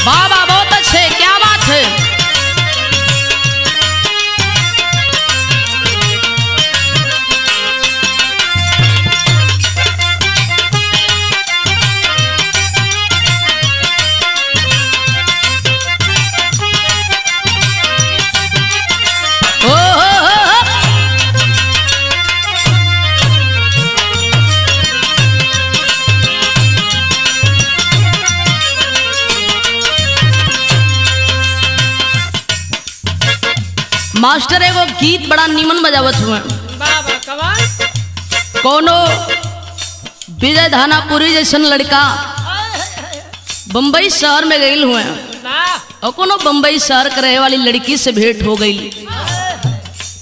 वाह वाह, बहुत अच्छे, क्या बात है। मास्टर एगो गीत बड़ा निमन बजावत हुए। कोनो विजय धानापुरी जैसन लड़का बम्बई शहर में गई हुए और कोनो बम्बई शहर के रहे वाली लड़की से भेंट हो गई।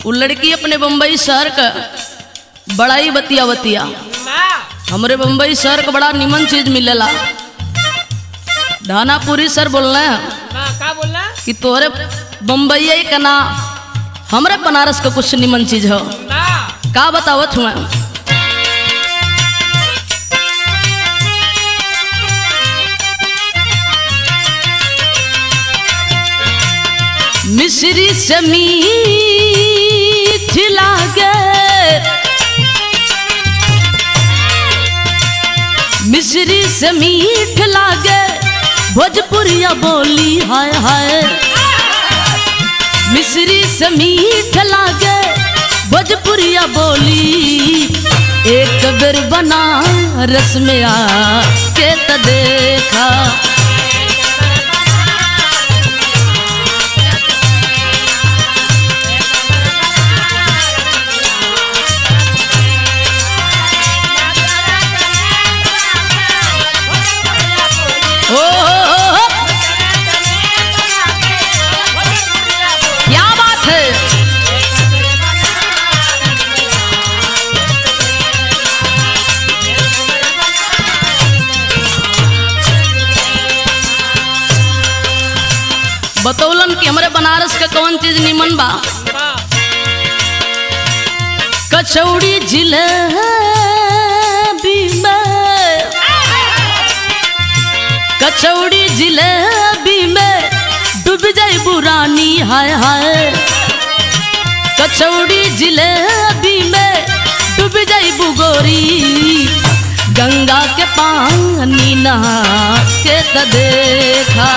वो लड़की अपने बम्बई शहर का बड़ा ही बतिया बतिया, हमरे बम्बई शहर का बड़ा निमन चीज मिलेला। धानापुरी सर बोल रहे हैं कि तोहरे बम्बई का ना हमरे बनारस का कुछ निमन चीज हो, का बतावत हुआ। मिश्री से मीठ लागे, मिश्री से मीठ लागे भोजपुरिया बोली, हाय हाय। मिश्री से मीठ लागे भोजपुरिया बोली, एक बेर बनारस में आके त देखा। बतौलन कि हमरे बनारस का कौन चीज निमन बा। कचौड़ी जिलेबी में, कचौड़ी जिलेबी में डूब जाई बुरानी, हाय हाय। कचौड़ी जिलेबी में डूब जाई बुगोरी, गंगा के पानी नहा के त देखा।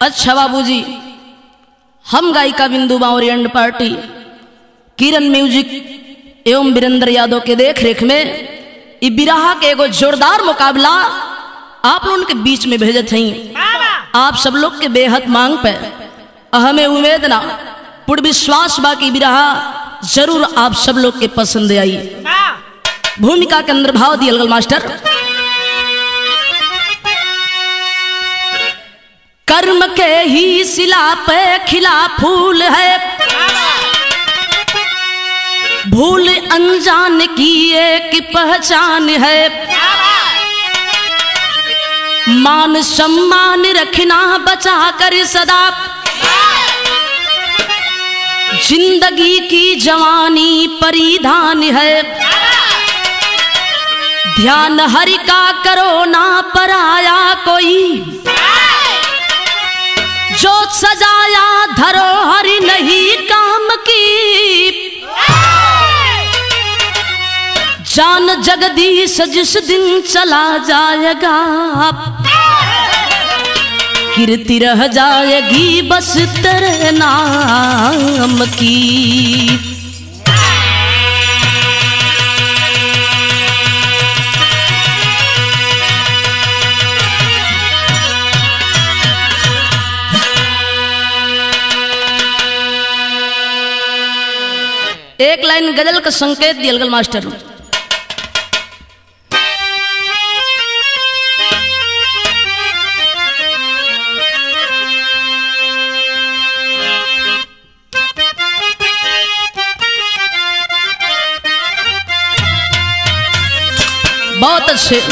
अच्छा बाबूजी, हम गायिका बिंदु बावरी एंड पार्टी किरण म्यूजिक एवं वीरेंद्र यादव के देख रेख में इ बिरहा के एगो जोरदार मुकाबला आप लोगों के बीच में भेजत हई। आप सब लोग के बेहद मांग पे हमें उम्मीद ना पूर्ण विश्वास बा कि बिरहा जरूर आप सब लोग के पसंद आई। भूमिका के अंदर भाव दियल गल मास्टर। कर्म के ही सिला पे खिला फूल है, भूल अनजान की एक पहचान है। मान सम्मान रखना बचा कर सदा, जिंदगी की जवानी परिधान है। ध्यान हरि का करो ना पराया कोई, जो सजाया धरोहर नहीं काम की। जान जगदीश जिस दिन चला जाएगा, कीर्ति रह जाएगी बस तेरे नाम की। एक लाइन गजल का संकेत दियल गल मास्टर। बहुत अच्छे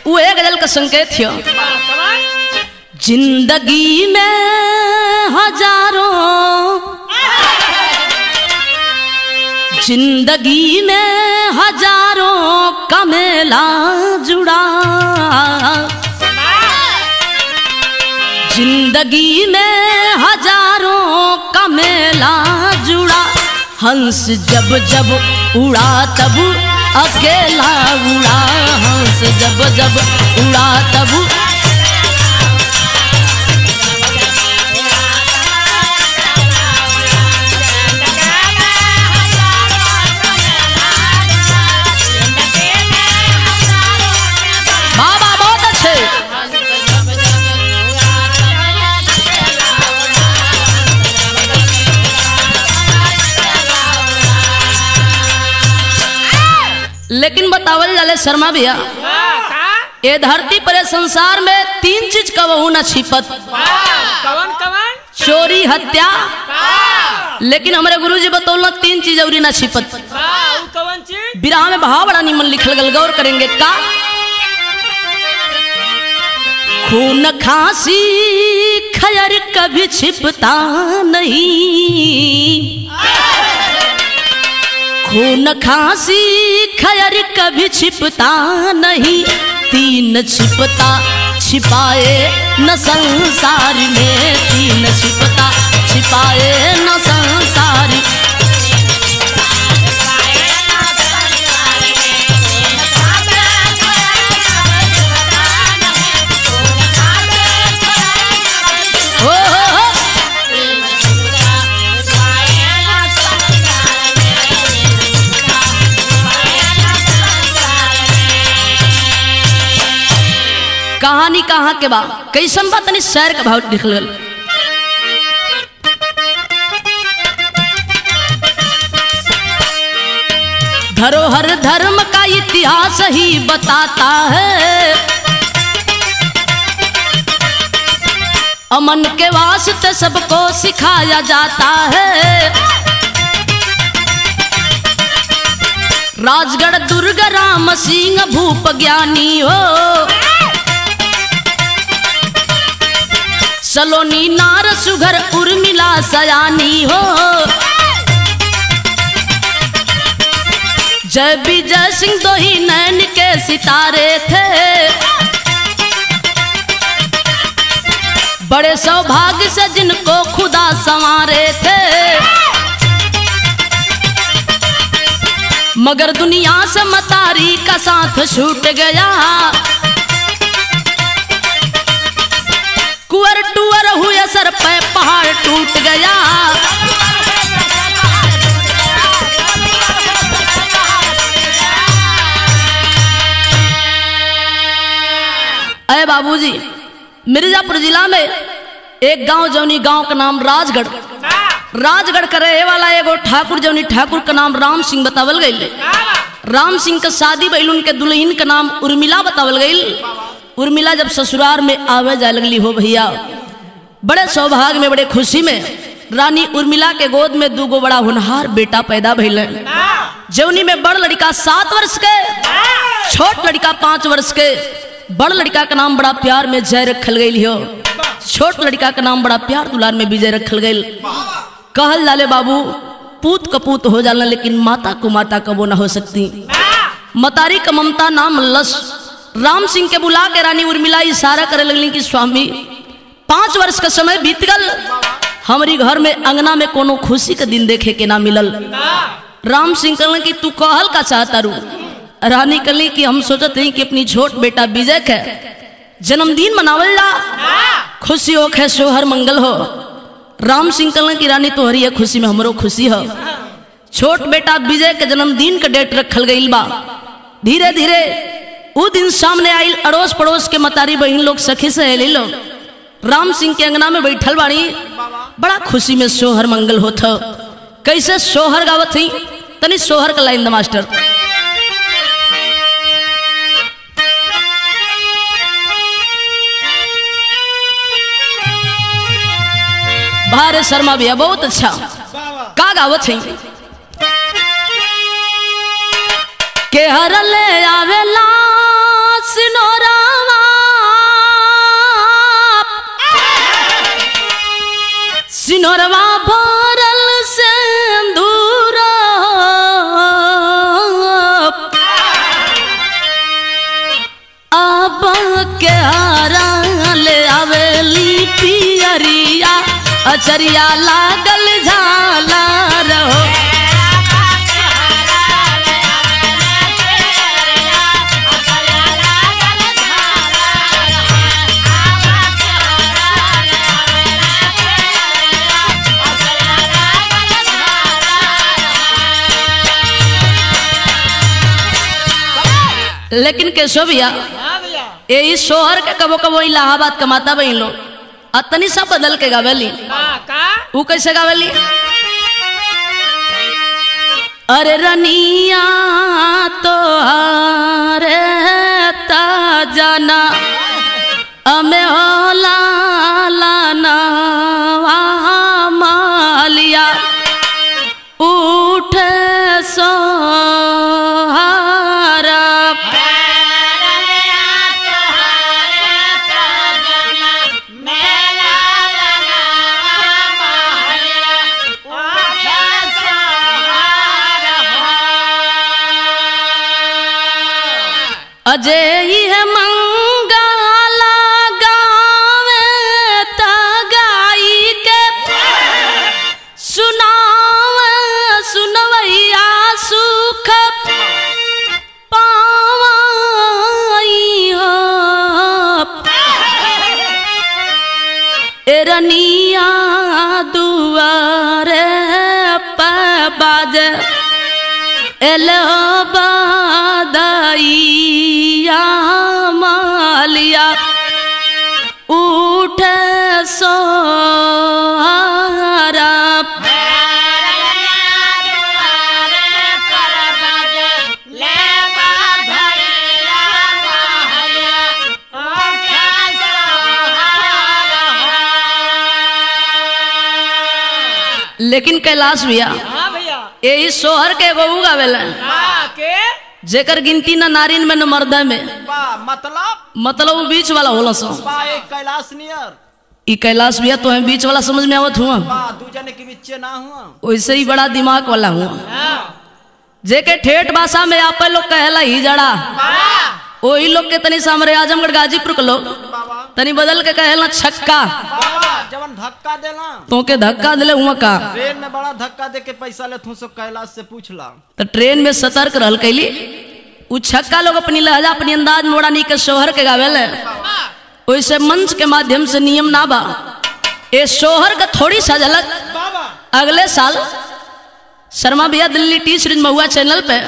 वो एक गजल का संकेत है। जिंदगी में हजारों, जिंदगी में हजारों का मेला जुड़ा, जिंदगी में हजारों का मेला जुड़ा। हंस जब जब उड़ा तब अकेला उड़ा, हंस जब जब उड़ा तब। बाबा बहुत अच्छे। लेकिन बतावल जाले शर्मा भैया, ये धरती पर संसार में तीन चीज कबहू न छिपत। कवन कवन? चोरी, हत्या। लेकिन हमारे गुरुजी बतौल तीन चीज और न छिपत। कवन चीज? बिरहा में भाव बड़ा निमन लिखल गल, गौर करेंगे का। खून खांसी खैर कभी छिपता नहीं, खून खांसी खैर कभी छिपता नहीं। तीन छिपता छिपाए न संसार में, तीन छिपता छिपाए न संसार। कहानी कहाँ के बा, कैसन बात नहीं, शहर का भाव लिखल गल। धरोहर धर्म का इतिहास ही बताता है, अमन के वास्ते सबको सिखाया जाता है। राजगढ़ दुर्ग राम सिंह भूप ज्ञानी हो, सलोनी नार सुघर उर्मिला सयानी हो। जय विजय सिंह दो ही नैन के सितारे थे, बड़े सौभाग्य से जिनको खुदा संवारे थे। मगर दुनिया से मतारी का साथ छूट गया, कुंवर टूवर हुए सर पे पहाड़ टूट गया। अरे बाबूजी, मिर्जापुर जिला में एक गांव जौनी गांव का नाम राजगढ़, राजगढ़ का रहे वाला एगो ठाकुर जौनी ठाकुर का नाम राम सिंह बतावल गई। राम सिंह का शादी भइल, उनके दुल्हन का नाम उर्मिला बतावल गई। उर्मिला जब ससुराल में आवे जा लगली हो भैया, बड़े सौभाग्य में बड़े खुशी में रानी उर्मिला के गोद में दूगो बड़ा होनहार बेटा पैदा भइल। जौनी में बड़ लड़का 7 वर्ष के, छोट लड़का 5 वर्ष के। बड़ लड़का का नाम बड़ा प्यार में जय रखल गई हो, छोट लड़का का नाम बड़ा प्यार दुलार में विजय रखल गई। कहल जाले बाबू पूत कपूत हो जाला, लेकिन माता को माता कबो न हो सकती। मतारी का ममता नाम लस। राम सिंह के बुला के रानी उर्मिला इशारा करे लगली कि स्वामी 5 वर्ष का समय बीत गल, हमारी घर में अंगना में कोनो खुशी का दिन देखे के ना मिलल। राम सिंह कहलन कि तू कहल का चाहता रू। रानी कहली कि हम सोचत रही कि अपनी छोट बेटा विजय के जन्मदिन मनावल ला, खुशी हो खे सोहर मंगल हो। राम सिंह कहलन कि रानी तोहरी है खुशी में हमरो खुशी हो। छोट बेटा विजय के जन्मदिन का डेट रखल गई बा। धीरे धीरे वो दिन सामने आयल, अड़ोस पड़ोस के मतारी बहन लोग सखी सहेली लोग राम सिंह के अंगना में बैठल बाड़ी, बड़ा खुशी में सोहर मंगल होता। कैसे सोहर गावत थी तनी सोहर का लाइन द मास्टर। भारत शर्मा भैया बहुत अच्छा का गावत थी के हर ले आवेला सिनोरावा सिनोरवा भरल सिंदूर अब के हरा ले आवेली पियरिया अचरिया लागल झालर हो। लेकिन केशव भैया यही सोहर के कबो कबो इलाहाबाद कमाता बही लोग अतनी सब बदल के गावेली। वो कैसे गावेली? अरे रनिया तो अरे ताजना अमे होला लाना मालिया उठे सो अजय है मंगला गावे तगाई के सुनावे सुनवैया सुख पावाई हो। एरनिया दुआरे पे बाजे एलो बादाइया मालिया उठे सोहरा लेकिन कैलाश भैया यही सोहर के एगो गावेला जेकर गिनती न नारिन में न मर्दा में मतलब बीच वाला होला सो कैलाश नियर ई कैलाश भैया तो बीच वाला समझ में आवत हुआ दू जने के बीच ना हुआ वैसे ही बड़ा दिमाग वाला हुआ जेके ठेठ भाषा में आप लोग कहेला ही जड़ा वही लोग के तनी सामरे आजमगढ़ गाजीपुर के लोग तनी बदल के कहेला छक्का जवन धक्का देला तो के धक्का दिले हुआ का ट्रेन में बड़ा धक्का दे के पैसा ले तू सो कैलाश से पूछला तो ट्रेन में सतर्क रहल कैली उ छक्का लोग अपनी लहजा अपनी अंदाज मोड़ानी के सोहर के गावेले वैसे मंच के माध्यम से नियम ना बा ये सोहर का थोड़ी सा झलक अगले साल शर्मा भैया दिल्ली टी सीरीज महुआ चैनल पे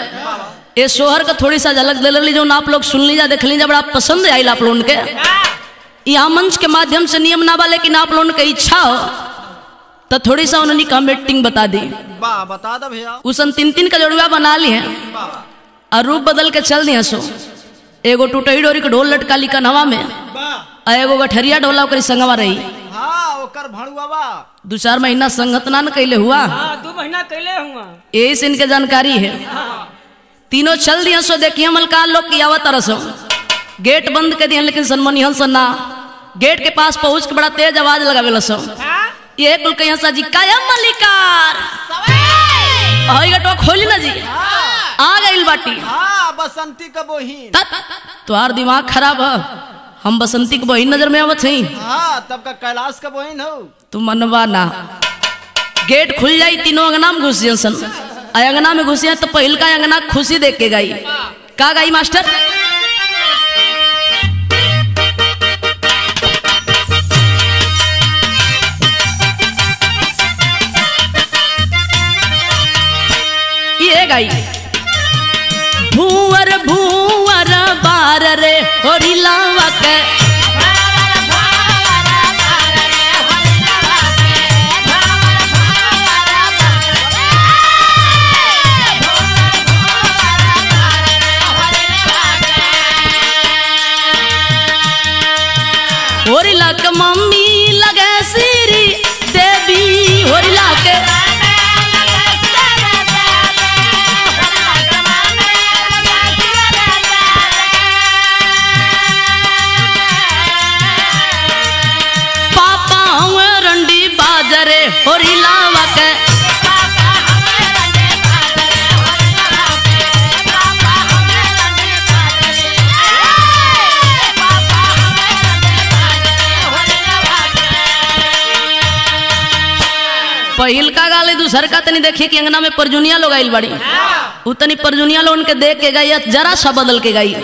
ये सोहर का थोड़ी सा झलक दे ली जो आप लोग सुन लीजा देख लीजा बड़ा पसंद आई आप लोगों के। यहाँ मंच के माध्यम से नियम ना बा लेकिन आप लोगों की इच्छा हो तो थोड़ी सा उन्होंने कमेंटिंग बता दी बता दो भैया उसन 3-3 का जोड़ुआ बना ली है और रूप बदल के चल दिया सो एगो टूटई डोरी के ढोल लटका ली का नवा में एगो गठरिया ढोला ओकरी संगवा रही ओकर भणुआ 2-4 महीना संगत ना कैले हुआ 2 महीना कैले हुआ यही से इनके जानकारी है। तीनों चल दिया सो देखिए मलका लोग की आवत तरसो गेट बंद कर दिया लेकिन सनमनी हंस ना गेट के पास पहुंच के बड़ा तेज आवाज लगावे लसो ये कुल के यहाँ जी कायम मलिकार हई गटवा खोली ना जी आ गइल बाटी बसंती का बहिन तोहार दिमाग खराब है हम बसंती के बहिन नजर में आवत हई तब का कैलाश का बहिन हो तू मनवा ना गेट खुल जाई तीनों अंगना में घुस जंसन अंगना में घुसिया तो पहल का अंगना खुशी देख के गाई का गाई मास्टर ये गाई भूवर भूवर बार रे होरी लावा के गाले दूसर का तनी देखिए कि अंगना में परजुनिया लोग आइल बड़ी उतनी परजुनिया लोग उनके देख के गई जरा सा बदल के गई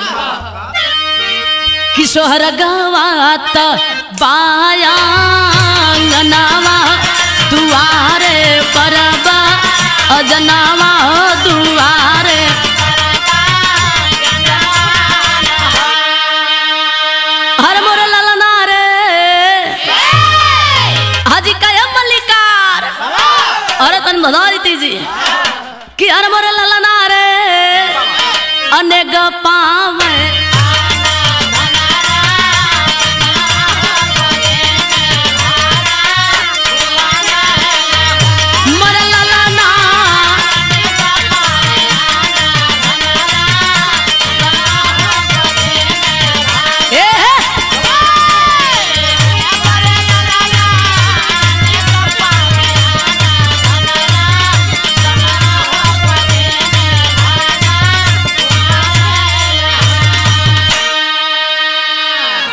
कि सोहर गवात बाया अंगनावा दुआरे परबा अजनावा दुआरे हर मोर ललना रे हाजी काया मल्लिकार अरे तन बधा दी जी कि हर मोर ललना रे अनेक पावे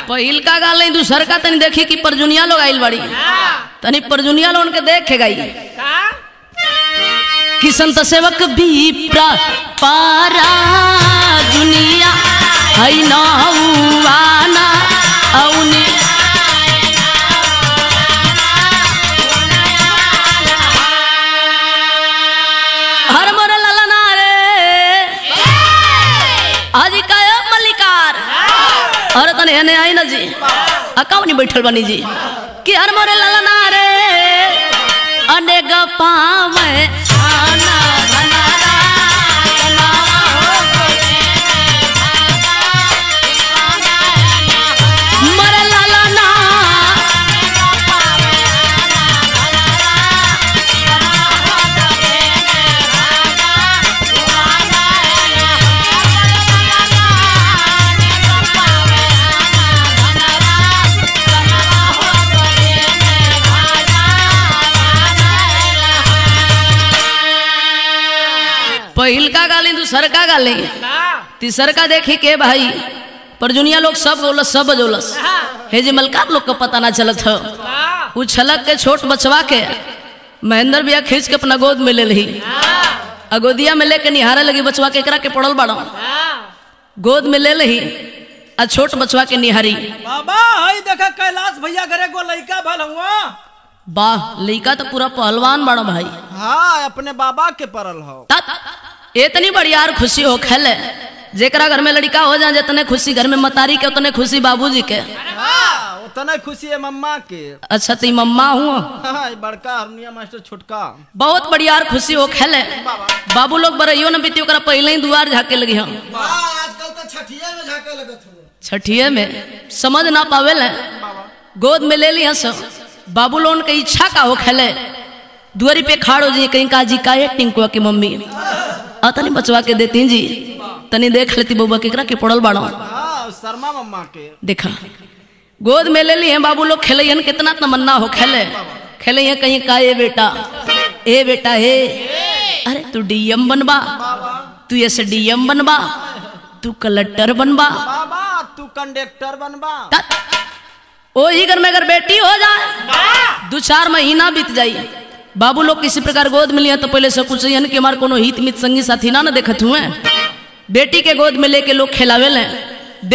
पहिल का गाल नहीं दूसर का तनी देखी कि परजुनिया लोग आइल बड़ी तनी परजुनिया लोग उनके देखे गई कि संत सेवक विप्र पारा दुनिया है नौवाना औनी हर मोर ललना रे आज काया मल्लिकार अरे तने हने आई ना जी अकाउनी बैठल बनी जी कि हर मोरे ललना रे अनेक पावे आना धनारा मोरे ललना पहिल का गाली दूसर का गाली तीसर का देखी के भाई परजुनिया लोग सब बोलस सब बजोलस हे जी मलकार लोग को पता ना चलत हो वो छलक के छोट बचवा के महेंद्र भैया खींच के अपना गोद में ले ली अगोदिया में लेके निहारे लगी बचवा के एकरा के पड़ल बाड़ा गोद में ले ली आ छोट बचवा के निहारी बाबा हई देखा कैलाश भैया घरे गो लइका भल हुआ वाह लइका तो पूरा पहलवान बाड़ा भाई हाँ अपने बाबा के परल हो इतनी बड़ी यार खुशी हो खेले जेकरा घर में लड़का हो जाए जितने खुशी घर में मतारी के उतने खुशी बाबूजी के उतने खुशी है मम्मा के अच्छा ती मम्मा हूँ बड़का हारमोनिया मास्टर छोटका बहुत बड़ी यार खुशी हो खेले बाबू लोग बरइयो न बीती ओकरा पहले ही दुआर झाके लगी हम आजकल तो छठिया में झाके लगत हो छठिए में समझ ना पावे ले गोद में ले ली सब बाबू लोन के इच्छा का हो खेले दुआरी पे खाड़ हो जी कहीं काजी का टिंकुआ की मम्मी तनी बचवा के देती जी तनी देख लेती बउआ केकरा के पड़ल बाड़ो शर्मा मम्मा के देखा गोद में ले ली है बाबू लोग खेले कितना तमन्ना हो खेले खेले हैं कहीं का ए बेटा हे अरे तू डीएम बनबा तू ऐसे डीएम बनबा तू कलेक्टर बनबा बाबा तू कंडक्टर बनबा ओ ही घर में अगर बेटी हो जाए 2-4 महीना बीत जाइए बाबू लोग किसी प्रकार गोद में लिया तो पहले से कुछ कि हमारे कोनो हित मित संगी साथी ना देखत हुए बेटी के गोद में लेके लोग खिलावे ले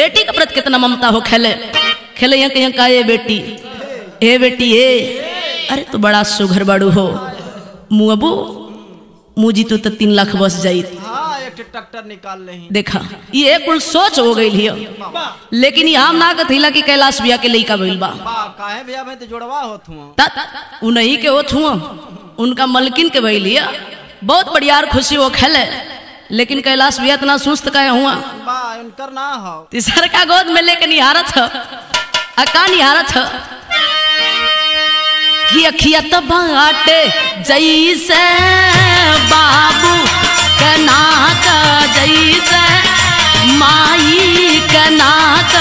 बेटी के प्रति कितना ममता हो खेले यहाँ कहीं का ए बेटी हे अरे तू बड़ा सुघर बाड़ू हो मुँहबू मुझी तो 3 लाख बस जाई एक ट्रैक्टर निकाल ले देखा ये कुल सोच हो गई लियो लेकिन ये हम ना कथिला कि कैलाश भैया के लइका भइल बा काहे भैया मैं तो जोड़वा होत हूं उन्हीं के होत हुआ उनका मलकिन के भइल लिया बहुत बड़ी यार खुशी हो खेले लेकिन कैलाश भैया इतना सुस्त कहे हुआ उनकर ना हो तीसर का गोद में लेके निहारत अका निहारत कि अखिया तो बाटे जैसे बाबू कनाक जैसे माई कनाक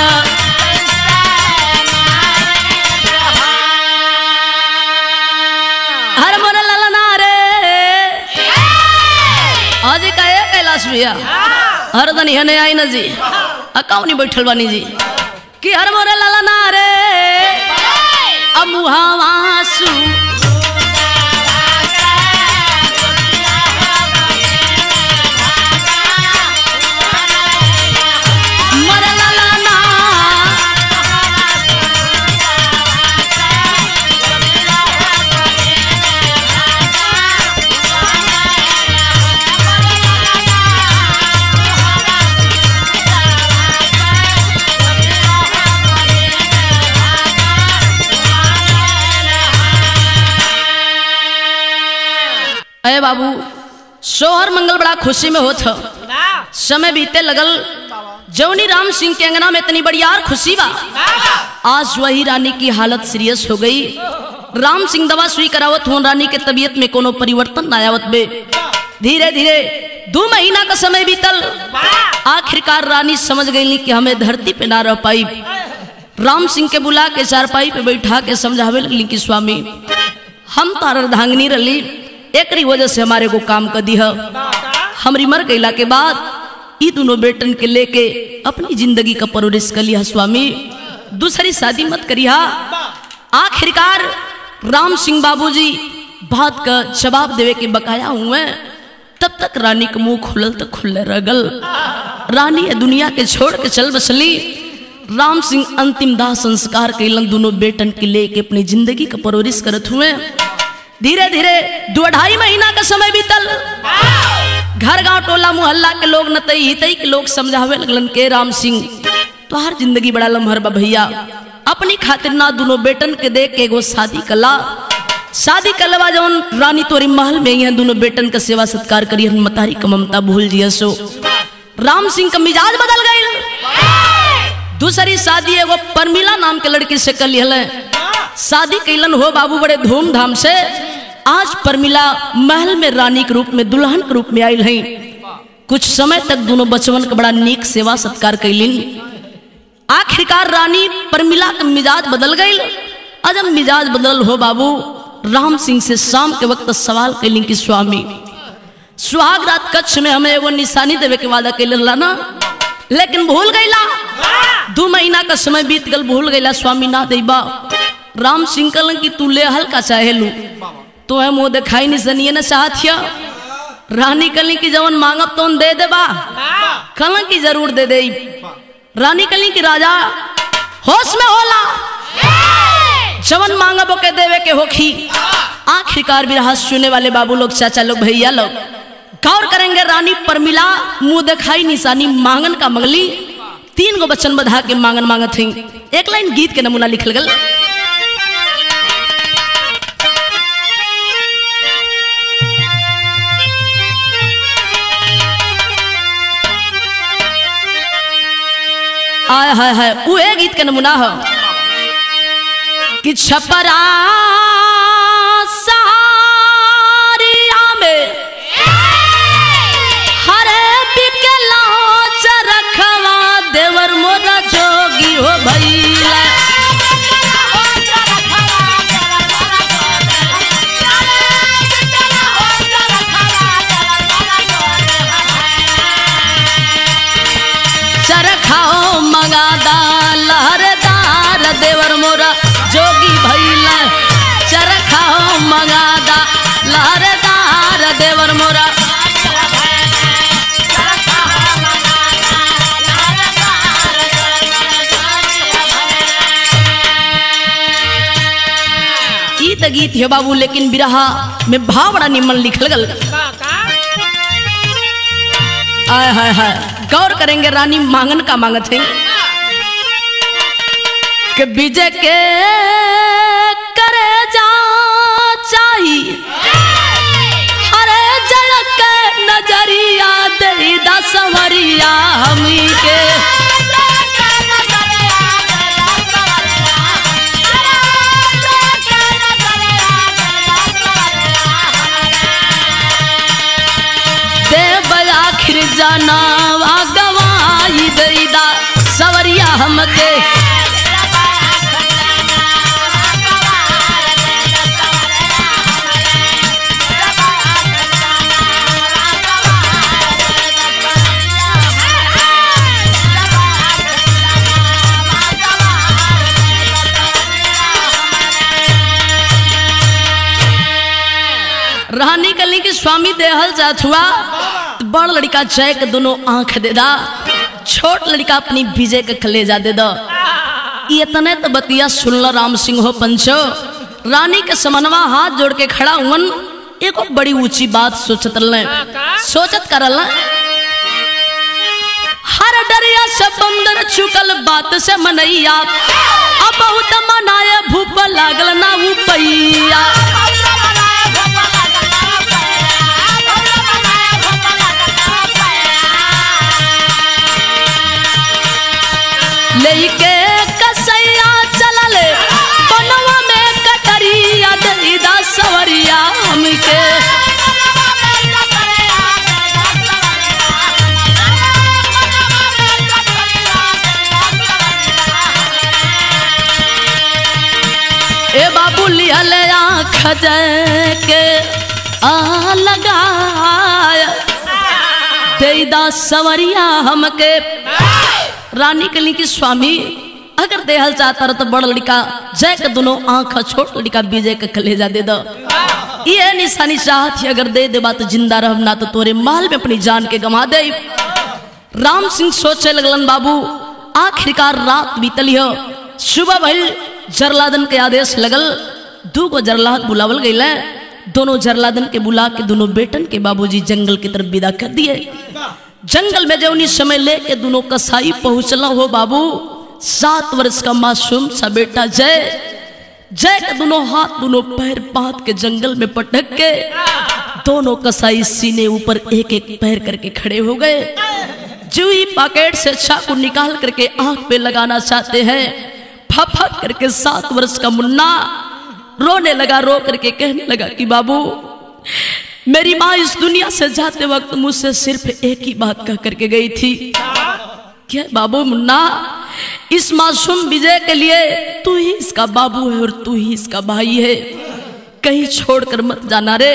हर मोर ललना रे आज का कैलाश भैया हर दिन हने आई न जी अकाउनी बैठल बानी जी कि हर मोर ललना रे अब मुहावासु ए बाबू सोहर मंगल बड़ा खुशी में होत ह। समय बीते लगल जौनी राम सिंह के अंगना में इतनी बड़ी यार खुशी बा। आज वही रानी की हालत सीरियस हो गई। राम सिंह दवा सुई करावत हो, रानी के तबीयत में कोनो परिवर्तन ना आवत बे। धीरे धीरे 2 महीना का समय बीतल। आखिरकार रानी समझ गई कि हमें धरती पे ना रह पाई। राम सिंह के बुला के चारपाई पे बैठा के समझावे लगली कि स्वामी हम तार अर्धांगिनी रली, एकरी वजह से हमारे को काम कर दी है। हमारी मर गईला के बाद ई दोनों बेटन के लेके अपनी जिंदगी का परवरिश कर लिया स्वामी, दूसरी शादी मत करिया। आखिरकार राम सिंह बाबूजी बात का जवाब देवे के बकाया हुए। तब तक रानी का मुंह खुलल तो खुले रगल। रानी दुनिया के छोड़ के चल बसली। राम सिंह अंतिम दाह संस्कार कैलन, दोनों बेटन के लेके अपनी जिंदगी का परवरिश करत हुए। धीरे धीरे 2-2.5 महीना का समय बीतल। घर गांव टोला मोहल्ला के लोग नतई हितई के लोग समझावे लगलन के राम सिंह तो हर जिंदगी बड़ा लम्हर बा भैया, अपनी खातिर ना दोनों बेटन के देख के एगो शादी कला। शादी कलवा जौन रानी तोरी महल में ही दोनों बेटन का सेवा सत्कार करी, मतारी का ममता भूल जिया। सो राम सिंह का मिजाज बदल गई। दूसरी शादी एगो परमिला नाम के लड़की से कर लिहल। शादी कैलन हो बाबू बड़े धूमधाम से। आज परमिला महल में रानी के रूप में, दुल्हन के रूप में आयल है। कुछ समय तक दोनों बचवन का बड़ा नीक सेवा सत्कार कैलिन। आखिरकार रानी परमिला का मिजाज बदल गई। अजब मिजाज बदल हो बाबू, राम सिंह से शाम के वक्त सवाल कैलिन कि स्वामी सुहाग रात कच्छ में हमें एगो निशानी देवे के वादा कैल ना, लेकिन भूल गईला। 2 महीना का समय बीत गल, भूल गईला स्वामी ना देबा। राम सिंह कहलन कि तू ले हल्का चाहे लू, तो है मुँह दिखाई नहीं सनिए न चाहत। रानी कहली कि जवन मांगब तो दे देबा। कहलन कि जरूर दे दे। रानी कहली कि राजा होश में होला, जवन मांगब के देवे के होखी। आखिरकार भी रहस्य सुनने वाले बाबू लोग, चाचा लोग, भैया लोग गौर करेंगे। रानी परमिला मुंह दिखाई निशानी मांगन का मंगली। 3 गो बच्चन बधा के मांगन मांगत थी। एक लाइन गीत के नमूना लिखल गल। आय हाय हाय, वो गीत के नमूना हो कि छपरा सारिया में हरे बिकला चरखवा देवर मोरा जोगी हो भैया। चरखाओ मंगादा लहरदार देवर मोरा जोगी भैला। चरखाओ मंगादा लहरदार देवर मोरा। ई त गीत है बाबू, लेकिन बिरहा में भाव बड़ा निमन लिखल गल। आय हाय हाय, गौर करेंगे। रानी मांगन का मांगत है कि विजय के करे जा चाही, हरे जलक के नजरिया दे दा संवरिया हमी के। आखिर जाना गवाई दईदा सवरिया हमके। रानी कली की स्वामी देहल जात हुआ। बड़ लड़का जय के दोनों आंख दे दा, छोट लड़का अपनी विजय के कलेजा दे दा। इतने तो बतिया सुनल राम सिंह हो पंचो। रानी के समनवा हाथ जोड़ के खड़ा हुन, एक बड़ी ऊंची बात सोचत करल। हर डरिया से बंदर चुकल बात से मनैया, अब बहुत मनाए भूप लागल ना उपैया। जय के आ लगाया देदा सवरिया हमके। रानी कली की स्वामी अगर देहल चाहता रह तो बड़ लड़का जय के दोनों आंख छोट लड़का विजय के कलेजा दे दो। ये निशानी चाहत ही अगर दे देबा तो जिंदा रहब ना तो तोरे माल में अपनी जान के गंवा दे। राम सिंह सोचे लगलन बाबू आखिरकार रात बीतली हो सुबह भइल जरलादन के आदेश लगल 2 गो जरलाद बुलावल गई। दोनों जरलादन के बुला के दोनों बेटन के बाबूजी जंगल की तरफ विदा कर दिए। जंगल में जौनी समय लेके दोनों कसाई पहुंचला हो बाबू 7 वर्ष का मासूम सा बेटा जय के दोनों हाथ दोनों पैर बांध के जंगल में पटक के दोनों कसाई सीने ऊपर एक एक पैर करके खड़े हो गए। जूही पॉकेट से चाकू निकाल करके आंख पे लगाना चाहते हैं। फफक करके 7 वर्ष का मुन्ना रोने लगा। रो करके कहने लगा कि बाबू मेरी माँ इस दुनिया से जाते वक्त मुझसे सिर्फ एक ही बात कह करके गई थी। क्या बाबू मुन्ना इस मासूम विजय के लिए तू ही इसका बाबू है और तू ही इसका भाई है, कहीं छोड़कर मत जाना रे।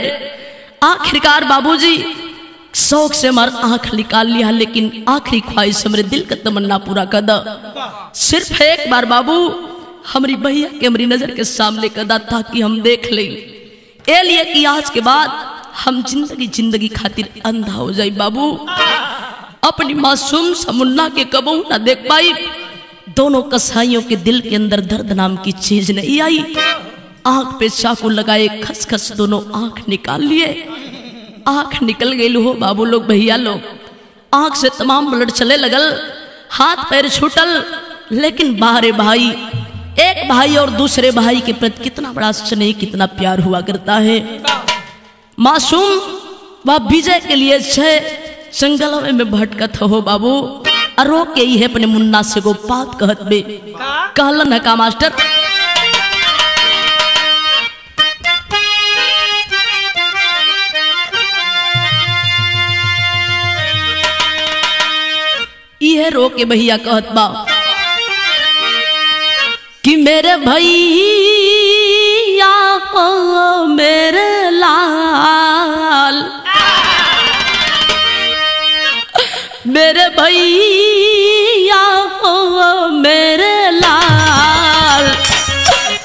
आखिरकार बाबूजी शौक से हमारा आंख निकाल लिया लेकिन आखिरी ख्वाहिश हमारे दिल का तमन्ना पूरा कर दो। सिर्फ एक बार बाबू हमारी भैया के हमारी नजर के सामने कदा ताकि हम देख ले ए लिए कि आज के बाद हम जिंदगी खातिर अंधा हो जाए। बाबू अपनी मासूम सा मुन्ना के कबू ना देख पाई। दोनों कसाईयों के दिल के अंदर दर्द नाम की चीज नहीं आई। आंख पे चाकू लगाए खसखस दोनों आंख निकाल लिए। आंख निकल गई हो बाबू लोग भैया लोग। आंख से तमाम ब्लड चले लगल, हाथ पैर छूटल। लेकिन बाहरे भाई एक भाई और दूसरे भाई के प्रति कितना बड़ा स्नेह कितना प्यार हुआ करता है। मासूम वह विजय के लिए जंगल में भटकत हो बाबू अरो के ही है अपने मुन्ना से गो बात कहत बे कहलन है का मास्टर। ये रो के भैया कहत बा कि मेरे भैया हो मेरे लाल, मेरे भैया हो मेरे लाल,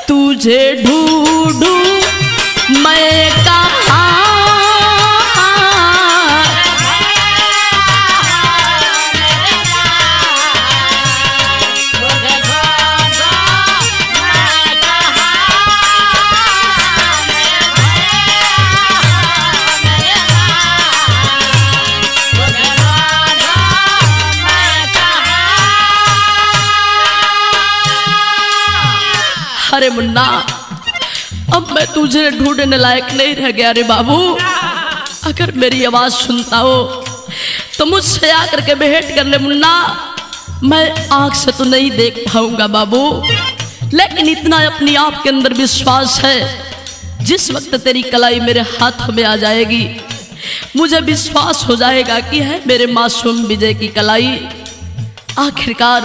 तुझे ढूंढूं मैं कहाँ। अरे मुन्ना अब मैं तुझे ढूंढने लायक नहीं रह गया रे बाबू। अगर मेरी आवाज सुनता हो तो मुझसे आकर के भेंट कर ले मुन्ना। मैं आंख से तो नहीं देख पाऊंगा बाबू, लेकिन इतना अपनी आप के अंदर विश्वास है जिस वक्त तेरी कलाई मेरे हाथों में आ जाएगी मुझे विश्वास हो जाएगा कि है मेरे मासूम विजय की कलाई। आखिरकार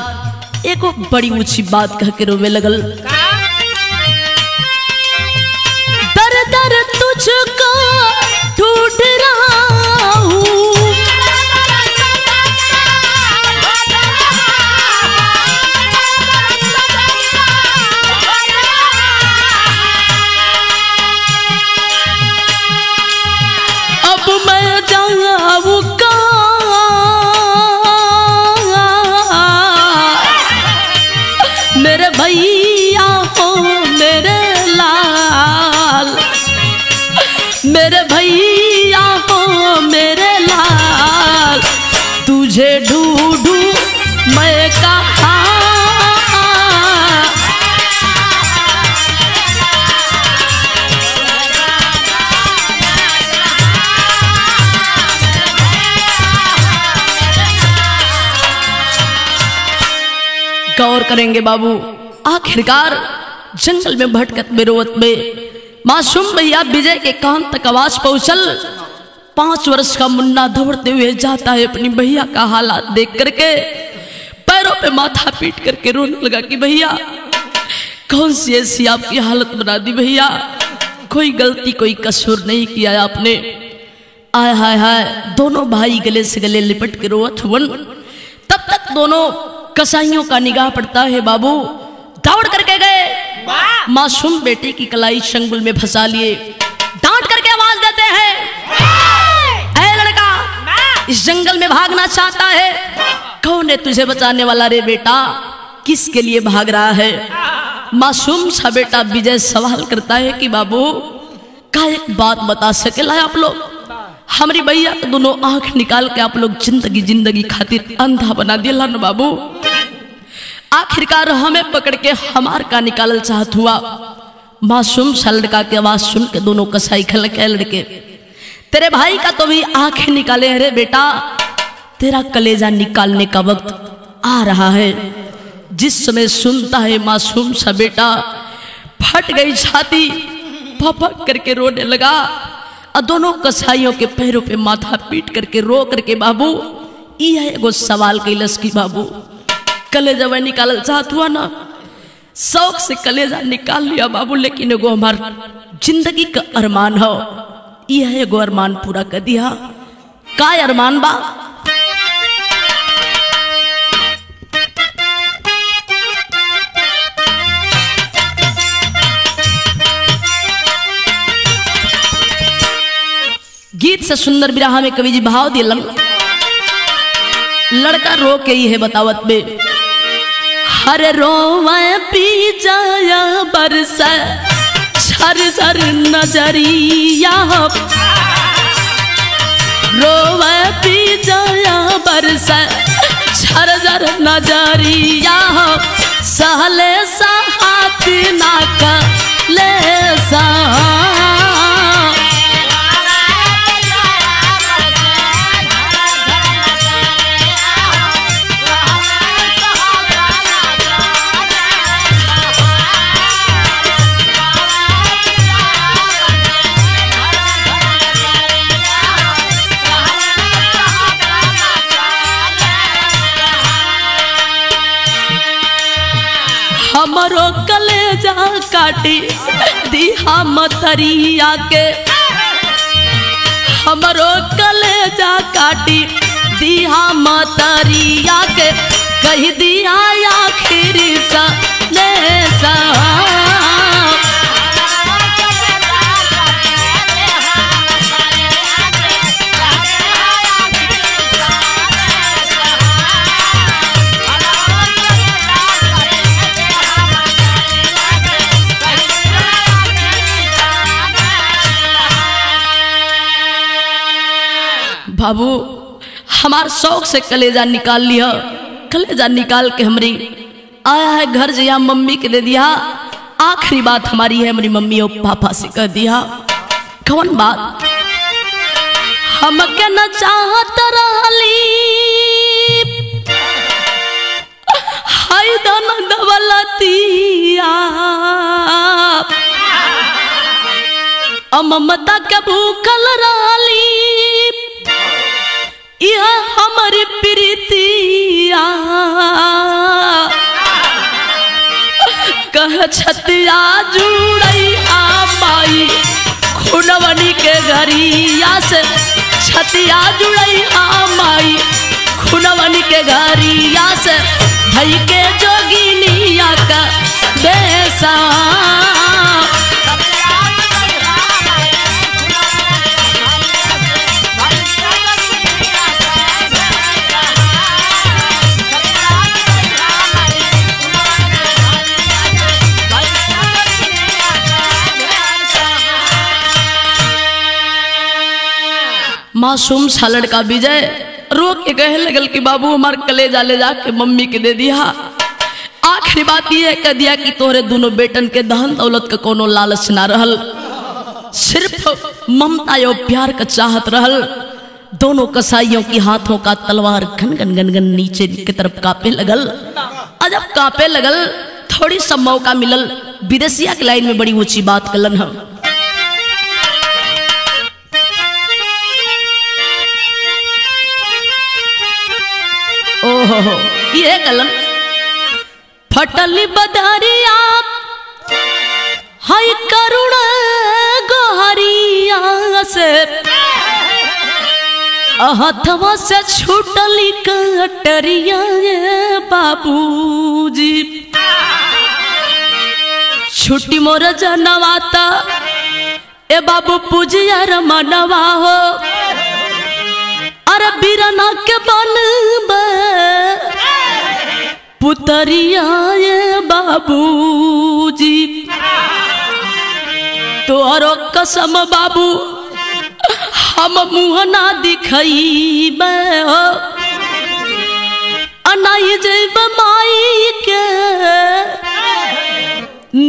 एक बड़ी ऊंची बात कह के रोवे लगल। दर दर तुझको ढूंढ रहा हूँ, अब मैं जाऊँ मेरे भैया हो मेरे लाल, मेरे भैया हो मेरे लाल, तुझे ढूंढूं मैं कहाँ। गौर करेंगे बाबू। आखिरकार जंगल में भटकत बेरोवत में मासूम भैया विजय के कान तक आवाज पहुंचल। 5 वर्ष का मुन्ना दौड़ते हुए जाता है अपनी भैया का हालात देख करके, पैरों पे माथा पीट करके रोने लगा कि भैया कौन सी ऐसी आपकी हालत बना दी भैया, कोई गलती कोई कसूर नहीं किया आपने। आय हाय हाय, दोनों भाई गले से गले लिपट के रोवत हुवन। तब तक दोनों कसाईयों का निगाह पड़ता है। बाबू दौड़ करके गए, मासूम बेटे की कलाई शंगुल में फंसा लिए, डांट करके आवाज देते हैं, ऐ लड़का, इस जंगल में भागना चाहता है? कौन है तुझे बचाने वाला रे बेटा? किसके लिए भाग रहा है? मासूम सा बेटा विजय सवाल करता है कि बाबू का एक बात बता सकेला आप लोग? हमारी भैया तो दोनों आंख निकाल के आप लोग जिंदगी खातिर अंधा बना दिया न बाबू। आखिरकार हमें पकड़ के हमार का निकालल चाहत हुआ। मासूम सा लड़का की आवाज सुन के दोनों कसाई खल के लड़के, तेरे भाई का तो भी आंखें निकाले है रे बेटा, तेरा कलेजा निकालने का वक्त आ रहा है। जिस समय सुनता है मासूम सा बेटा, फट गई छाती, फपक करके रोने लगा और दोनों कसाईयों के पैरों पे माथा पीट करके रो करके बाबू यह एगो सवाल कैलस की बाबू कलेजा वह निकालल चाहत हुआ ना, शौक से कलेजा निकाल लिया बाबू, लेकिन एगो हमार जिंदगी का अरमान हो, यह एगो अरमान पूरा कर दिया। का अरमान बा? गीत से सुंदर बिरहा में कवि जी भाव दिलन। लड़का रो के ही है बतावत में, हर रोवे पी जाया बरसा झर झर नजरिया, रोवे पी जाया बरसा झर झर नजरिया, सहले साथ ना का ले सा। हमरो कलेजा काटी दिहा मतरिया के, हमरो कलेजा काटी दिहा मतरिया के, कह दिया आखिरी सा ने सा। बाबू हमार शौक से कलेजा निकाल लिया, कलेजा निकाल के हमारी आया है घर जया मम्मी के दे दिया। आखिरी बात हमारी है हमारी मम्मी और पापा से कह दिया। कौन बात? हम के न चाहत रहली हाय दाना दवलतिया, ममता के भूखल रहली यह हमारी प्रीतिया, कह छतिया जुड़ई आ माई खुनवनी के घरिया से, छतिया जुड़ई आ माई खुनवनी के घरिया से, भई के जोगिनिया का बेसा। मासूम सा लड़का विजय रो के कहे लगल कि बाबू हमार कलेजा ले जाके मम्मी के दे दिया। आखिरी बात यह कह दिया कि तोहरे दोनों बेटन के धन दौलत का कोनो लालच ना रहल, सिर्फ ममता और प्यार का चाहत रहल। दोनों कसाईयों की हाथों का तलवार घन घन घन घन नीचे की तरफ कांपे लगल। जब कांपे लगल थोड़ी सा मौका मिलल, विदेशिया की लाइन में बड़ी ऊंची बात कलन हम। ओहो ये कलन फटली बदरिया हाय करुण से हथवा से छूटली कटरिया ये बाबूजी छुट्टी मोर जनवाता ए बाबू पूजिया रमनवा हो अरे बीरना के बनबे पुतरिया ये बाबूजी तोरो कसम बाबू हम मुँह ना दिखैबे हो अनाई जैब माई के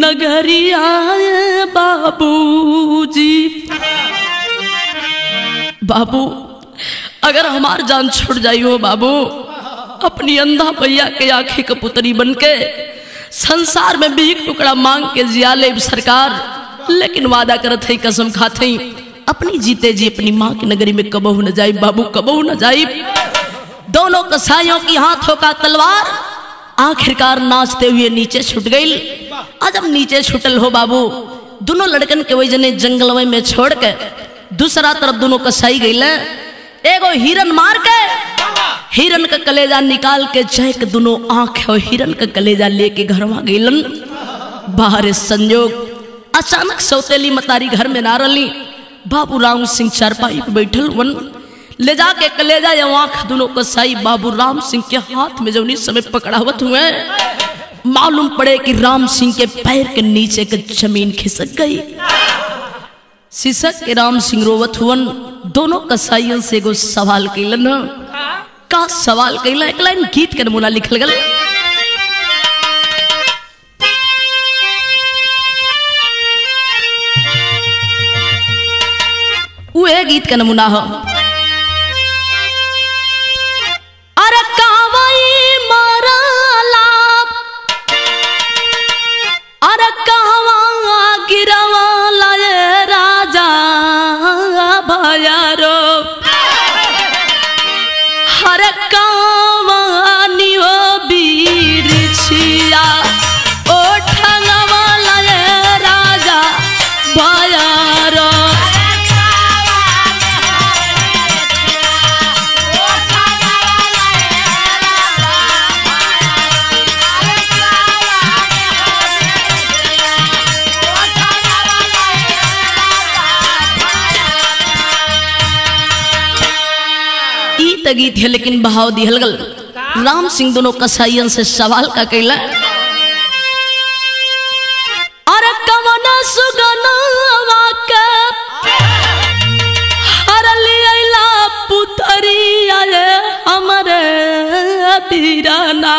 नगरिया ये बाबूजी बाबू अगर हमार जान छुट जाई हो बाबू अपनी अंधा भैया के आंखें का पुतरी बनके संसार में भी एक टुकड़ा मांग के जिया ले सरकार लेकिन वादा करत है कसम खाते अपनी जीते जी अपनी माँ की नगरी में कबहू न जाई बाबू कबहू न जाई। दोनों कसाईयों की हाथों का तलवार आखिरकार नाचते हुए नीचे छूट गई। आज अब नीचे छुटल हो बाबू दोनों लड़कन के वही जने जंगल में छोड़ के दूसरा तरफ दोनों कसाई गई एगो हिरन मार के हिरन का कलेजा निकाल के चहक दोनों आंख और हिरन का कलेजा लेके घर में गईलन। बाहर संजोग अचानक सौतेली मतारी घर में ना रली बाबू राम सिंह चारपाई पे बैठल वन ले जाके कलेजा या आंख दोनों कसाई बाबू राम सिंह के हाथ में जब इस समय पकड़ावत हुए मालूम पड़े कि राम सिंह के पैर के नीचे के जमीन खिसक गई। सिसक के राम सिंह रोवत हुवन दोनों कसाईयों से एगो सवाल कैलन का सवाल कैला एक लाइन गीत के नमूना लिखल गल। वो गीत का नमूना हो अरे कावई मारला अरे कहवा गिरवाला ये राजा भयारो हर कावानी हो बीर छिया ओ ठंगवाला ये राजा भयारो गीत है लेकिन बहाव दिहल गल। राम सिंह दोनों कसाईयन से सवाल का कैला अरे कवना सुगनवा के हर लियला पुतरिया ये हमरे बीराना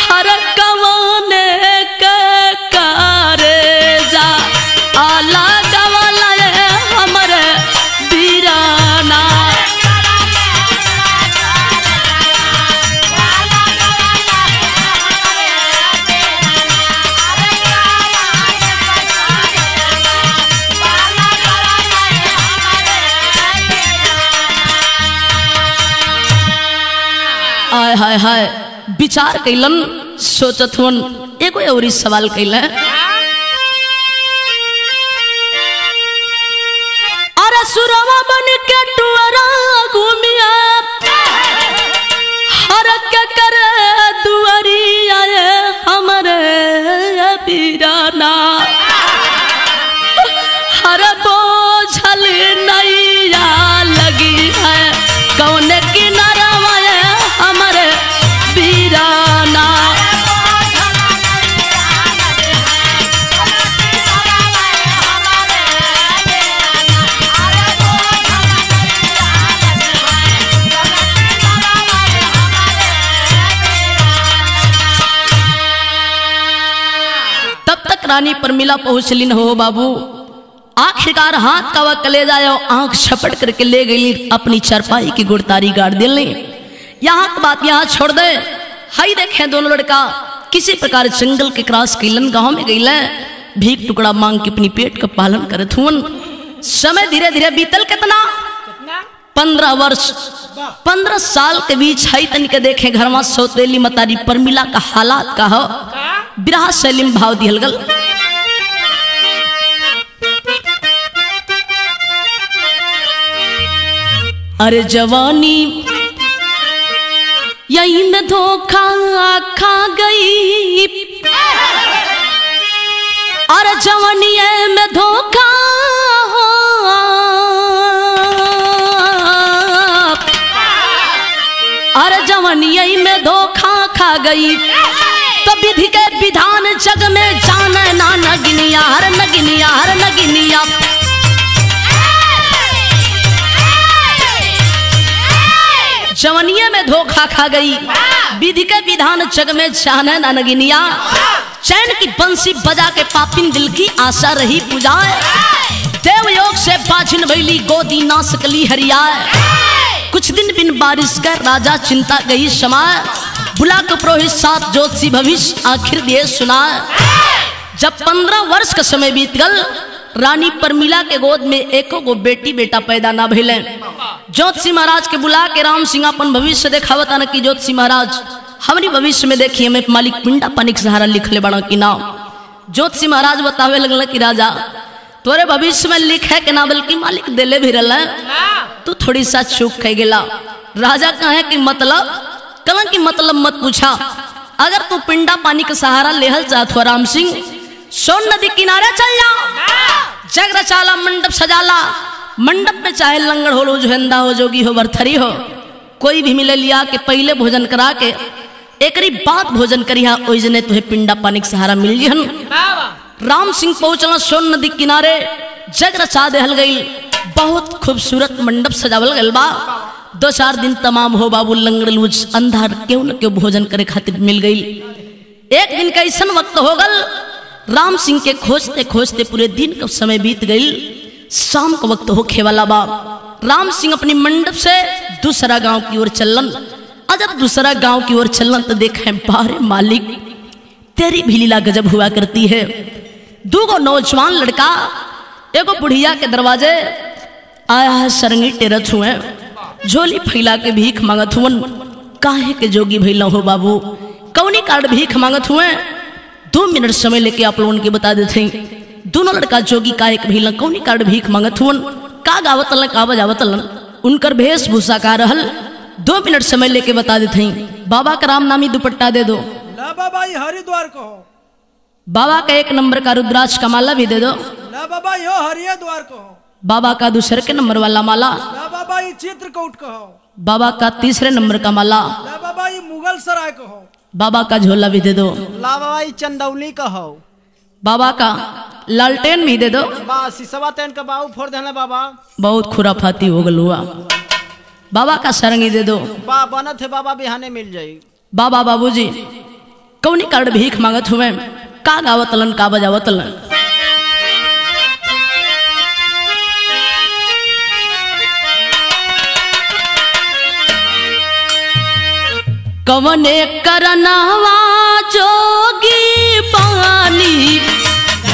हर कवने के कारेजा आला गवाला ये हमरे बीराना आय हाय हाय विचार कैलन सोचत हुन एगो और सवाल कैला अरे सुरवा बन के टुअरा घूमिया हर के करे दुआरिया हमरे बीराना हर बोझल नैया लगी है कौन किनारा हमरे बीराना तब तक रानी परमिला पहुंचली न हो बाबू आखिरकार हाथ का वह कलेजा आंख छपट करके ले गई अपनी चरपाई की गुड़तारी गाड़ दिले। यहाँ की बात यहाँ छोड़ दे हाई देखे दोनों लड़का किसी प्रकार जंगल के क्रॉस कैलन गांव में गई भीख टुकड़ा मांग के अपनी पेट का पालन करत हुन। समय धीरे धीरे बीतल कितना 15 वर्ष 15 साल के बीच हाई तन के देखे घर में सौतेली मतारी परमिला का हालात का हो बिरहा शैली में भाव दिहल गल। अरे जवानी यही में धोखा खा गई, अरे जवानी में धोखा, अरे जवानी में धोखा खा गई, तो विधि के विधान जग में जाने ना नगिनिया, हर नगिनिया, हर नगिनिया। जवनिया में धोखा खा गई, विधि के विधान जग में जाने ना नगिनिया। चैन की बंसी बजा के पापिन दिल की आशा रही पुजाए, देवयोग से बाजिन भैली गोदी ना सकली हरियाए। कुछ दिन बिन बारिश कर राजा चिंता गई समाए, बुला के पुरोहित साथ ज्योतिषी भविष्य आखिर दिए सुनाए। जब 15 वर्ष का समय बीत गल, रानी परमिला के गोद में एको गो बेटी बेटा पैदा ना भइले। ज्योतिषी महाराज के बुला के राम सिंह अपन भविष्य देखावता न कि ज्योतिषी महाराज हमारी भविष्य में देखिए हमें मालिक पिंडा पानी के सहारा लिखले बड़ा कि ना। ज्योतिषी महाराज बतावे लगल कि राजा तोरे भविष्य में लिखे के ना बल्कि मालिक देले भी रहल, तू थोड़ी सा चूक कह गेला। राजा कहे कि मतलब कल की मतलब मत पूछा, अगर तू पिंडा पानी का सहारा लेहल चाहत हो राम सिंह, सोन नदी किनारे चल जा, जग रचाला मंडप सजाला, मंडप में चाहे लंगड़ हो लो जोहंदा हो जोगी हो बरथरी हो, कोई भी मिले लिया के पहले भोजन करा के एकरी बात भोजन करिहा, ओइ जने तुहे पिंडा पानी के सहारा मिल जिहन। राम सिंह पहुंचला सोन नदी किनारे, जग रचा देहल गई, बहुत खूबसूरत मंडप सजावल गल बा। 2-4 दिन तमाम हो बाबू लंगड़ लूज अंधार क्यों न क्यों भोजन करे खातिर मिल गई। एक दिन का ऐसा वक्त हो गल, राम सिंह के खोजते खोजते पूरे दिन का समय बीत गई। शाम का वक्त होखे वाला बा, राम सिंह अपनी मंडप से दूसरा गांव की ओर चलन। जब दूसरा गांव की ओर चलन तो देखे बारे मालिक तेरी भी लीला गजब हुआ करती है। 2 नौजवान लड़का एगो बुढ़िया के दरवाजे आया है, सरंगी टेरत हुए, झोली फैला के भीख मांगत हुवन। काहे के जोगी भैला हो बाबू, कौनी कार्ड भीख मांगत हुए। 2 मिनट समय लेके आप लोगों के बता देते दोनों लड़का जोगी काहे के भैला कौनी कार्ड भीख मांगत हुवन, का गावतलन का बजावतलन, उनकर वेशभूषा का रहल। 2 मिनट समय लेके बता देते बाबा का राम नामी दुपट्टा दे दो, ला बाबा ये हरिद्वार को हो, बाबा का 1 नंबर का रुद्राक्ष का माला भी दे दो, ला बाबा यो हरिद्वार को हो, बाबा का दूसरे के नंबर वाला माला, ला बाबा ये चित्रकूट को हो, बाबा का 3रे नंबर का माला, ला बाबा ये मुगल सराय को हो, बाबा का झोला भी दे दो, ला बाबा ई चंदौली का हो, बाबा का लालटेन भी दे दो। बा सिसवा तेन का बाऊ फोड़ देले बाबा, बहुत खुराफाती हो गल हुआ। बाबा का सरंगी दे दो, बा बनत है बाबा बिहाने मिल जाई। बाबा बाबूजी कौनी कार्ड भीख मांगत हुए, का गावतलन का बजावतलन। कवने करनवा जोगी पानी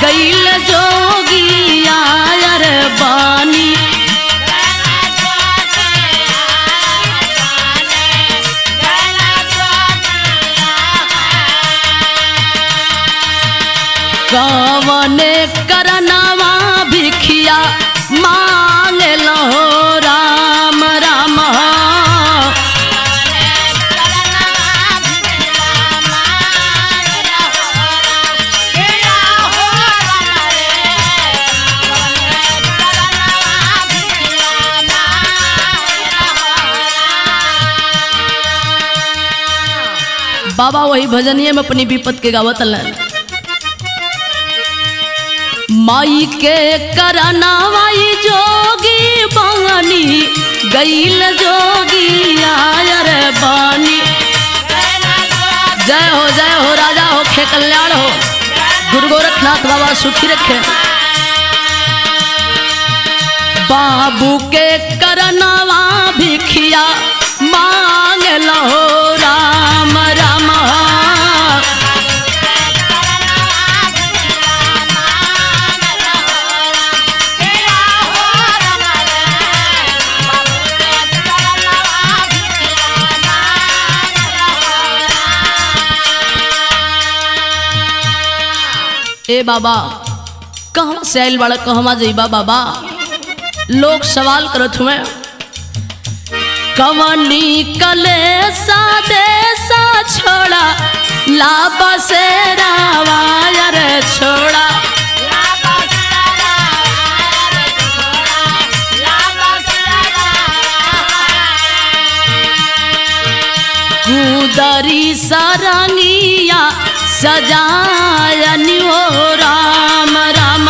गईल जोगी आयर बानी, कवने करनवा भिखिया मांग लो राम राम, बाबा वही भजनिए में अपनी विपत के गावत लन। माई के करनावाई जोगी बानी गईल जोगी आयर बानी। जय हो राजा हो खे कल्याण हो, गुरु गोरखनाथ बाबा सुखी रखे। बाबू के करनवा भिखिया मांग लो राम राम, ए बाबा कहवा से आइल बड़ा कहवा जइबा बाबा। लोग सवाल करत हुए कवनी कलेसा देसा छोड़ा ला बसेरा वायर छोड़ा कूदरी सरंगिया सजायनी हो राम राम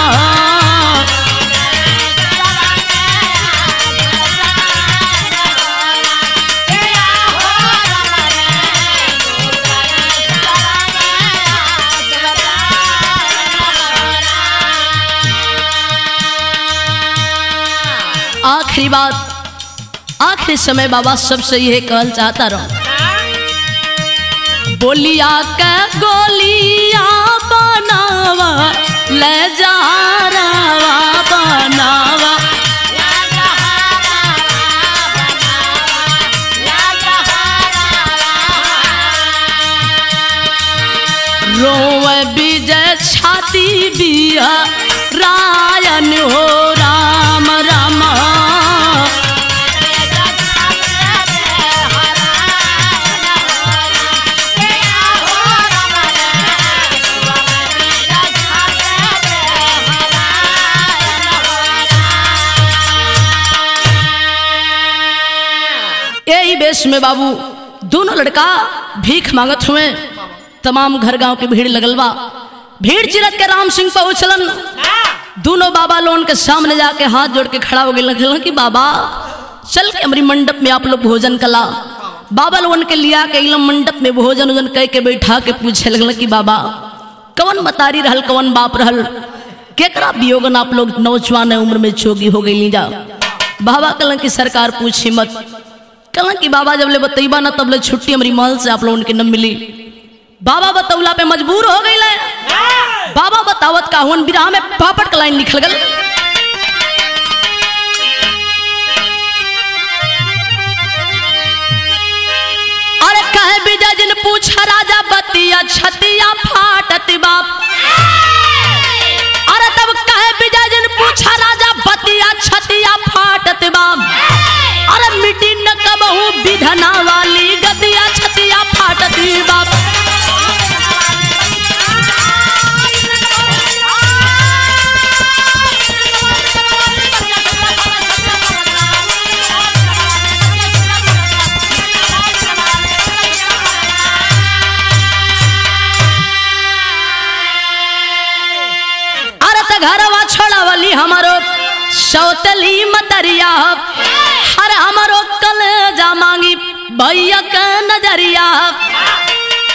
आखिरी बात, आखिरी समय बाबा सबसे यह कहल चाहता रहो, बोलिया के गोलिया बनावा ले जा रवा बनावा रोवे विजय छाती बिया रायन हो राम राम यही बेश में बाबू दोनों लड़का भीख मांगत हुए। तमाम घर गांव की भीड़ लगल बा। भीड़ चिरत के राम सिंह पहुंचलन। दोनों बाबा लोन के सामने जाके हाथ जोड़ के खड़ा हो गए कि बाबा चल के हमारी मंडप में आप लोग भोजन कला। बाबा लोगन के लिया के इलम मंडप में भोजन उजन कह के बैठा के पूछे लगल कि बाबा कवन मतारी रहल कवन बाप रहल केकरा वियोगन आप लोग नौजवान उम्र में चोगी हो गई जा। बाबा कहलन की सरकार पूछी मत। कहलन कि बाबा जब ले बतईबा ना तब ले छुट्टी हमारी महल से आप लोगों के न मिली। बाबा बतौला पे मजबूर हो गई ले। बाबा बतावत का हुन बिरहा में पापड़ का लाइन लिखल गल। अरे कहे विजय जिन पूछा राजा बतिया छतिया फाटत बाप। अरे तब कहे विजय जिन पूछा राजा बतिया छतिया फाटत बाप। अरे मिट्टी न कबहू विधना वाली गतिया छतिया फाटत बाप। घरवा छोड़ा वाली हमारो सौतली मतरिया। हर हमारो कलेजा मांगी भैया के नजरिया।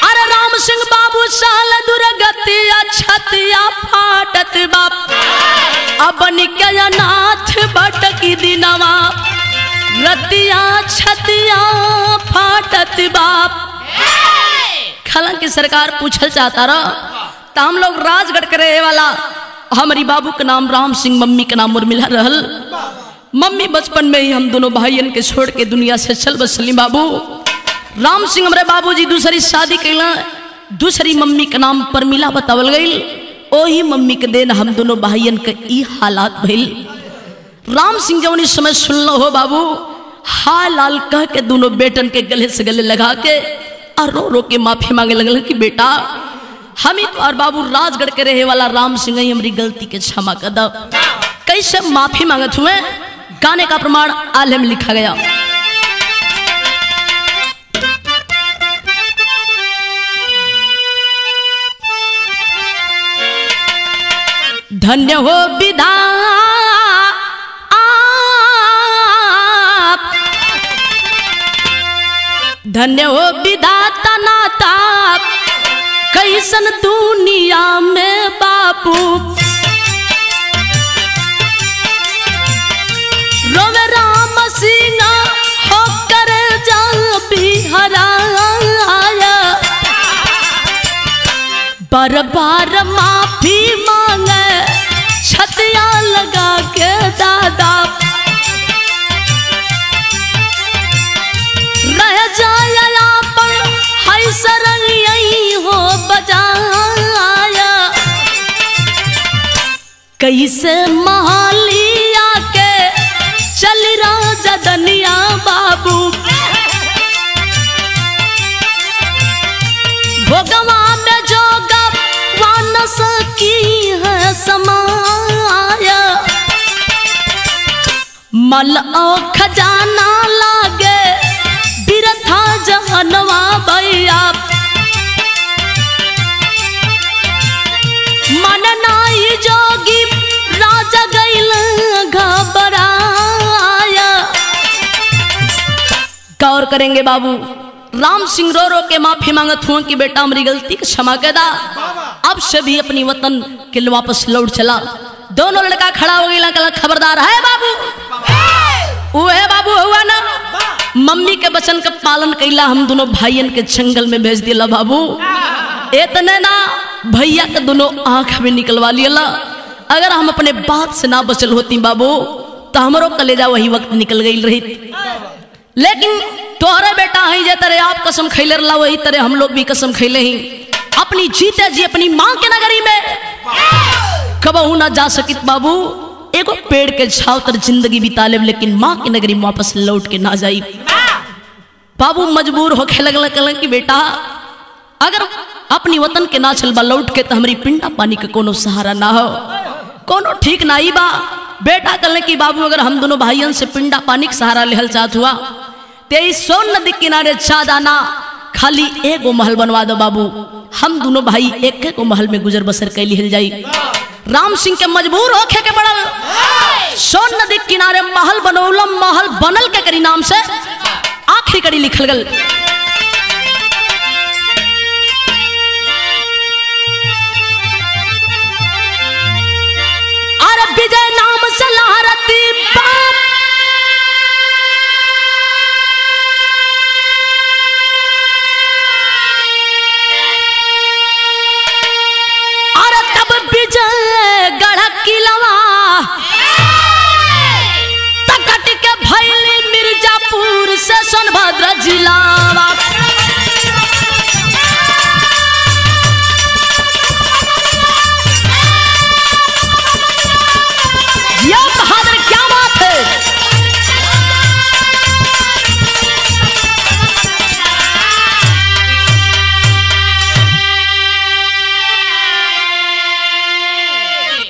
अरे राम सिंह बाबू साल दुर्गतिया छतिया फाटत बाप। अब निकया नाथ बटकी दिनवा रतिया छतिया फाटत बाप। खलन की सरकार पूछल चाहता रहा तो हम लोग राजगढ़ के रहे वाला हमारी बाबू का नाम राम सिंह, मम्मी का नाम उर्मिला रहल। मम्मी बचपन में ही हम दोनों भाइयन के छोड़ के दुनिया से चल बसली। बाबू राम सिंह हमारे बाबूजी दूसरी शादी कैला। दूसरी मम्मी का नाम परमिला बतावल गई। ओही मम्मी के देन हम दोनों भाइयन के ई हालात भइल। राम सिंह जब इस समय सुनलो हो बाबू हाल लाल कह के दोनों बेटन के गले से गले लगा के और रो रो के माफी मांगे लगल कि बेटा हम ही और बाबू राजगढ़ के रहे वाला राम सिंह ही हमारी गलती के क्षमा कर दो। कैसे माफी मांगत हुए गाने का प्रमाण आले में लिखा गया। धन्य हो विधा आप, धन्य हो विधाता नाता कैसन दुनिया में बापू। रोवे राम सिंह हो कर जा बिहराया। बार बार माफी मांगे छतिया लगा के दादा। रह जाया पर हाय सरंग यही हो बजाया। कैसे महालिया के चल राजा दनिया बाबू। मल ओ खजाना लागे बिरथा जहनवा भैया मन नाई जोगी राजा गैल घबराया। गौर करेंगे बाबू, राम सिंह रो रो के माफी मांगत हुआ कि बेटा हमारी गलती की क्षमा कर दा, अब से भी अपनी वतन के वापस लौट चला। दोनों लड़का खड़ा हो गया, कल खबरदार है बाबू, वो है बाबू हुआ ना, मम्मी के वचन का पालन कैला, हम दोनों भाइयन के जंगल में भेज दिला बाबू। इतने ना भैया के दोनों आंख में निकलवा लिया, अगर हम अपने बात से ना बचल होती बाबू तो हमारो कलेजा वही वक्त निकल गई रही। लेकिन तोहरे बेटा है जे तरह आप कसम खैले रहा, वही तरह हम लोग भी कसम खैले ही, अपनी जीते जी अपनी माँ के नगरी में कबहू ना जा सकित बाबू। एगो पेड़ के छाव तर जिंदगी बिता ले, लेकिन माँ की नगरी में वापस लौट के ना जाई। बाबू मजबूर होके लगल कि बेटा अगर अपनी वतन के ना चलबा लौट के तो हमारी पिंडा पानी के कोनो सहारा ना हो, कोनो ठीक ना ही बा। बेटा कहले कि बाबू अगर हम दोनों भाइयों से पिंडा पानी के सहारा लेहल चाहत हुआ ते सोन नदी किनारे छा जाना, खाली एगो महल बनवा दो बाबू, हम दोनों भाई एक एक महल में गुजर बसर कर लिहल जाई। राम सिंह के मजबूर होके के पड़ल, सोन नदी किनारे महल बनौलम, महल बनल के करी नाम से आखिरी कड़ी लिखल गल। अरे विजय नाम से लहरती बाप, अरे तब विजय गढ़ किलवा तकट के भैली मिर्जापुर से सोनभद्र जिलावा। ये बहादुर क्या बात है,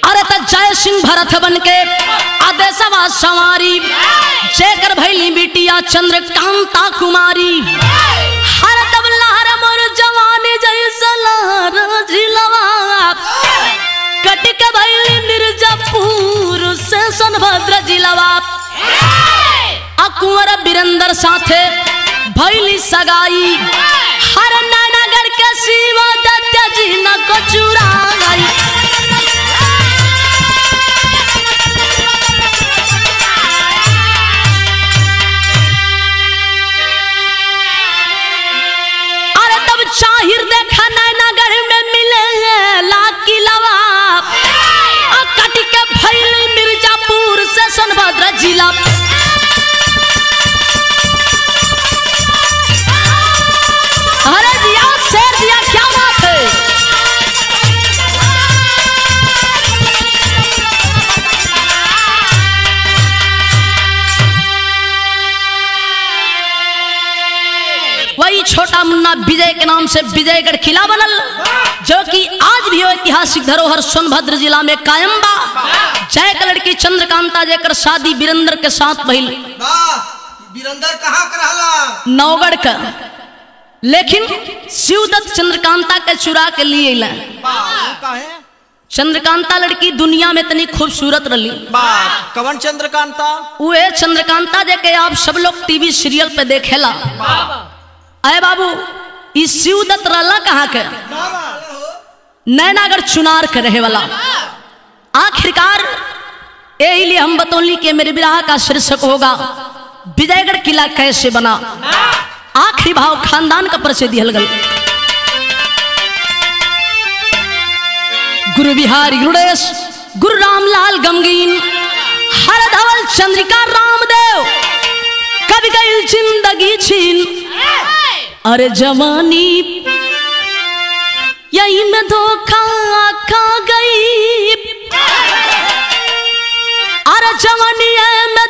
अरे त जय सिंह भरत बन के आदेशवा सवारी, जेकर भैली बिटिया चंद्रकांता कुमारी। हर तब लहर मोर जवानी जैसा लहर झिलवा, कट के भैली मिर्जापुर से सोनभद्र जिलावा। अकुंवर बीरेंद्र साथे भैली सगाई, हर नैनागढ़ के शिव दत्त जी न को चुराई। अरे तब चाहिर देखा नैनागढ़ में मिले ला किलवा, कट के भैली मिर्जापुर से सोनभद्र जिला। अरे दिया शेर दिया क्या बात है, वही छोटा मुन्ना विजय के नाम से विजयगढ़ किला बनल, जो कि आज भी ऐतिहासिक धरोहर सोनभद्र जिला में कायम बा। जय के लड़की चंद्रकांता जेकर शादी बीरेंद्र के साथ भइल, बीरेंद्र कहाँ करहला? नौगढ़ का, लेकिन शिवदत्त चंद्रकांता के चुरा के लिए ला। चंद्रकांता लड़की दुनिया में इतनी खूबसूरत रही, कवन चंद्रकांता? वो चंद्रकांता जेके आप सब लोग टीवी सीरियल पे देखेला। अरे बाबू इस शिवदत्त रला कहाँ के? नैनागढ़ चुनार के रहे वाला। आखिरकार यही लिए हम बतौली कि मेरे विराह का शीर्षक होगा विजयगढ़ किला कैसे बना। आखिरी भाव खानदान का परिचय दिया गल। गुरु बिहारी गुरुदेश गुरु रामलाल गमगीन, हर धवल चंद्रिका रामदेव, कभी गई जिंदगी छीन, अरे जवानी यही में धोखा खा गई, अरे जवानी में